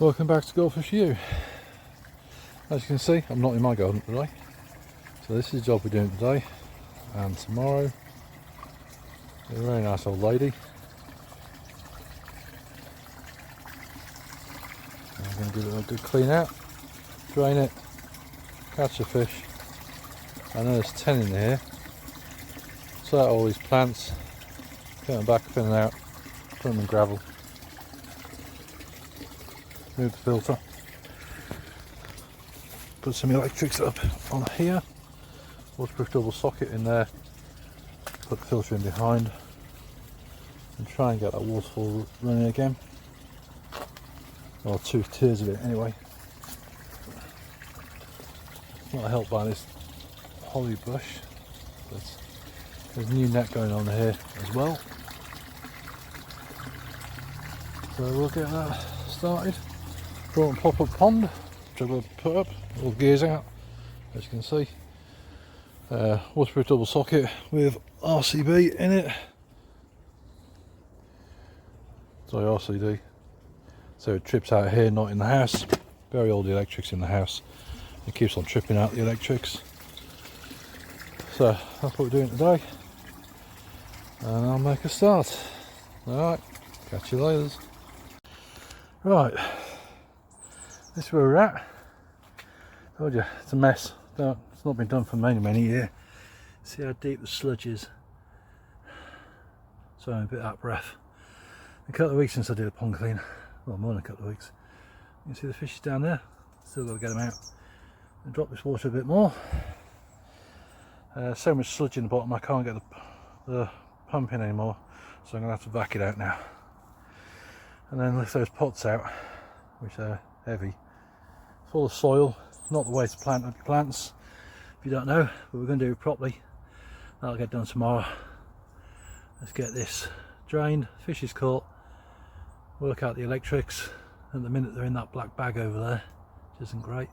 Welcome back to Goldfish U. As you can see, I'm not in my garden today, so this is the job we're doing today, and tomorrow. A very nice old lady. I'm going to give it a good clean out, drain it, catch the fish. I know there's 10 in here. Sort out all these plants, put them back, thin them out, put them in gravel. Move the filter, put some electrics up on here, waterproof double socket in there, put the filter in behind and try and get that waterfall running again, or 2 tiers of it anyway. Not helped by this holly bush, but there's a new net going on here as well, so we'll get that started. Brought a pop-up pond, which I'm going to put up, all the gears out, as you can see. Waterproof double socket with RCB in it. Sorry, RCD. So it trips out here, not in the house. Bury all the electrics in the house. It keeps on tripping out the electrics. So that's what we're doing today. And I'll make a start. Alright, catch you later. Right. This is where we're at. Told you, it's a mess. It's not been done for many years. See how deep the sludge is. So I'm a bit out of breath. A couple of weeks since I did a pond clean. Well, more than a couple of weeks. You can see the fishes down there. Still got to get them out. And drop this water a bit more. So much sludge in the bottom, I can't get the pump in anymore. So I'm going to have to back it out now. And then lift those pots out, which are heavy, full of soil. Not the way to plant up your plants, if you don't know, but we're going to do it properly. That'll get done tomorrow. Let's get this drained, fish is caught, work out the electrics. At the minute they're in that black bag over there, which isn't great,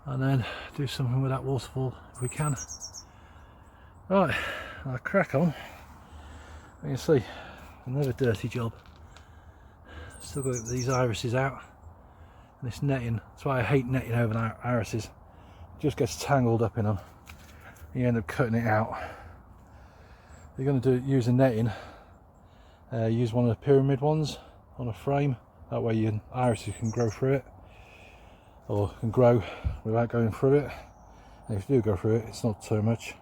and then do something with that waterfall if we can. Right, I'll crack on. You can see, another dirty job. Still got these irises out. And this netting, that's why I hate netting over irises. It just gets tangled up in them. You end up cutting it out. If you're going to use a netting, use one of the pyramid ones on a frame. That way your irises can grow through it, or can grow without going through it. And if you do go through it, it's not so much.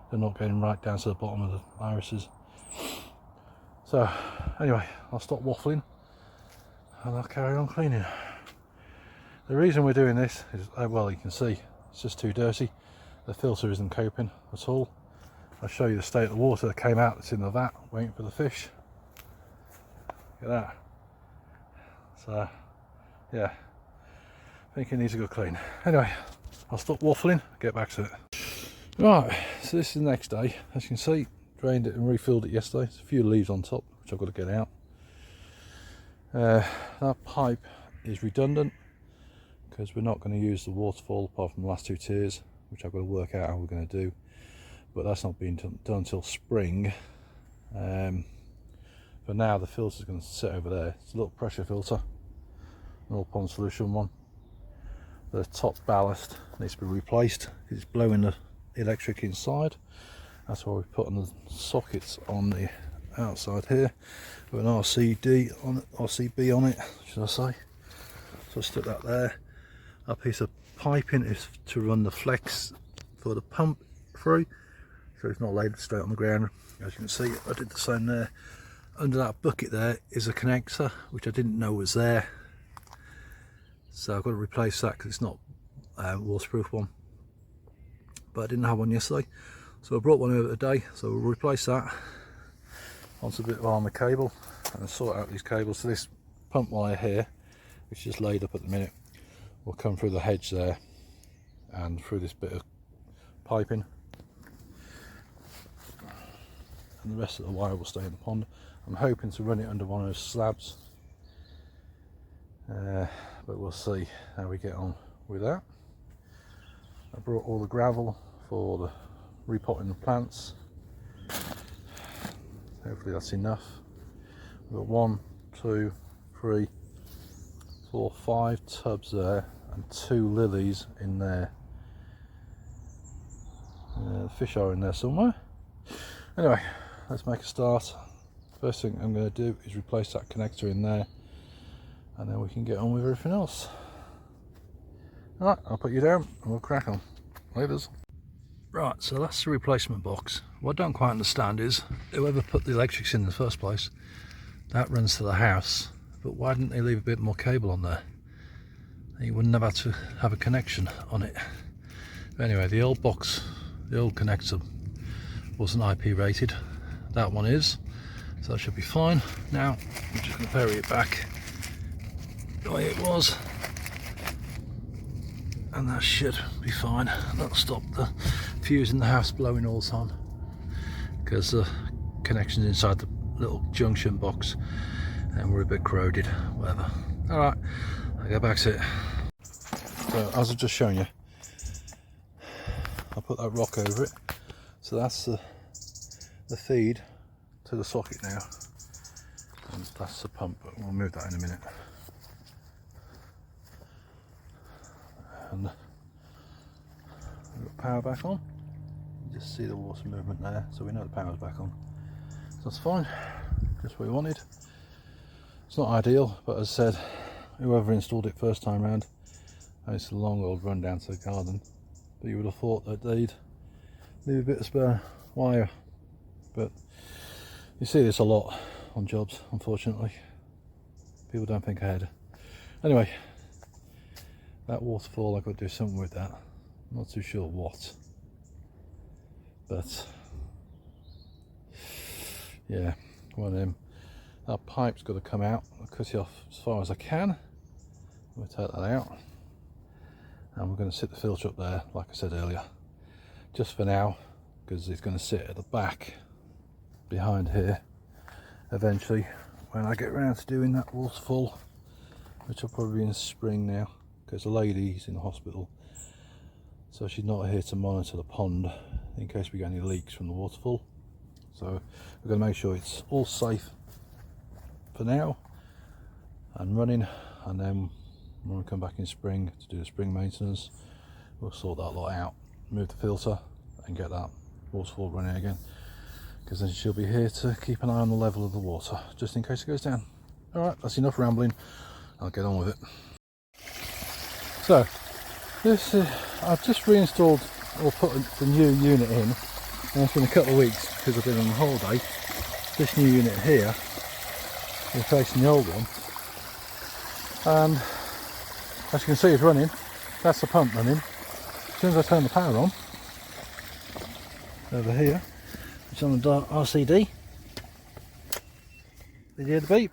They're not going right down to the bottom of the irises. So anyway, I'll stop waffling and I'll carry on cleaning. The reason we're doing this is, well, you can see it's just too dirty. The filter isn't coping at all. I'll show you the state of the water that came out that's in the vat waiting for the fish. Look at that. So yeah, I think it needs a good clean. Anyway, I'll stop waffling, get back to it. Right, so this is the next day. As you can see, drained it and refilled it yesterday. There's a few leaves on top which I've got to get out. That pipe is redundant because we're not going to use the waterfall apart from the last 2 tiers, which I've got to work out how we're going to do, but that's not being done until spring. For now the filter is going to sit over there. It's a little pressure filter, an all pond solution one. The top ballast needs to be replaced because it's blowing the electric inside. That's why we're putting the sockets on the outside here with an RCB on it, should I say. So I stuck that there. A piece of piping is to run the flex for the pump through, so it's not laid straight on the ground. As you can see, I did the same there. Under that bucket there is a connector which I didn't know was there, so I've got to replace that because it's not a waterproof one, but I didn't have one yesterday, so I brought one over today. So we'll replace that onto a bit of armour cable and sort out these cables. So this pump wire here, which is laid up at the minute, will come through the hedge there and through this bit of piping, and the rest of the wire will stay in the pond. I'm hoping to run it under one of those slabs, but we'll see how we get on with that. I brought all the gravel for the repotting the plants. Hopefully that's enough. We've got 1, 2, 3, 4, 5 tubs there and 2 lilies in there. The fish are in there somewhere. Anyway, let's make a start. First thing I'm going to do is replace that connector in there, and then we can get on with everything else. Alright, I'll put you down and we'll crack on. Laters. Right, so that's the replacement box. What I don't quite understand is whoever put the electrics in the first place, that runs to the house, but why didn't they leave a bit more cable on there? You wouldn't have had to have a connection on it. But anyway, the old box, the old connector wasn't IP rated. That one is, so that should be fine. Now I'm just going to bury it back the way it was, and that should be fine. That'll stop the fuse in the house blowing all the time, because the connection's inside the little junction box and we're a bit corroded, whatever. Alright, I'll go back to it. So as I've just shown you, I'll put that rock over it. So that's the feed to the socket now, and that's the pump, but we'll move that in a minute. And we've got power back on. You just see the water movement there, so we know the power's back on. So that's fine, just what we wanted. It's not ideal, but as I said, whoever installed it first time round, and it's a long old run down to the garden, but you would have thought that they'd leave a bit of spare wire. But you see this a lot on jobs, unfortunately. People don't think ahead. Anyway, that waterfall, I've got to do something with that. I'm not too sure what, but yeah, one of them. That pipe's got to come out. I'll cut it off as far as I can. We'll take that out, and we're going to sit the filter up there, like I said earlier, just for now, because it's going to sit at the back behind here eventually when I get around to doing that waterfall, which will probably be in spring now, because the lady's in the hospital, so she's not here to monitor the pond in case we get any leaks from the waterfall. So we're going to make sure it's all safe for now and running, and then when we come back in spring to do the spring maintenance, we'll sort that lot out, move the filter and get that waterfall running again, because then she'll be here to keep an eye on the level of the water just in case it goes down. Alright, that's enough rambling, I'll get on with it. So this is, I've just reinstalled or put the new unit in, and it's been a couple of weeks because I've been on holiday. This new unit here replacing the old one, and as you can see it's running. That's the pump running. As soon as I turn the power on over here, it's on the RCD, you hear the beep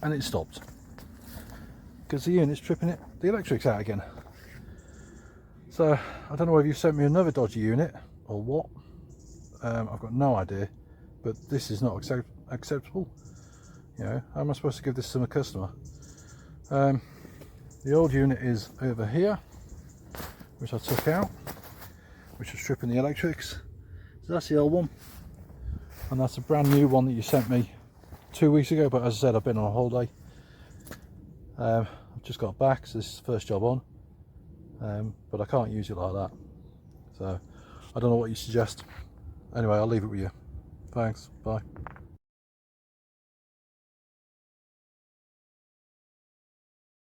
and it stopped because the unit's tripping it, the electric's out again. So I don't know whether you've sent me another dodgy unit or what. I've got no idea, but this is not acceptable. You know, how am I supposed to give this to my customer? The old unit is over here, which I took out, which was stripping the electrics. So that's the old one, and that's a brand new one that you sent me 2 weeks ago, but as I said, I've been on a holiday. I've just got back, so this is the first job on, but I can't use it like that. So I don't know what you suggest. Anyway, I'll leave it with you. Thanks, bye.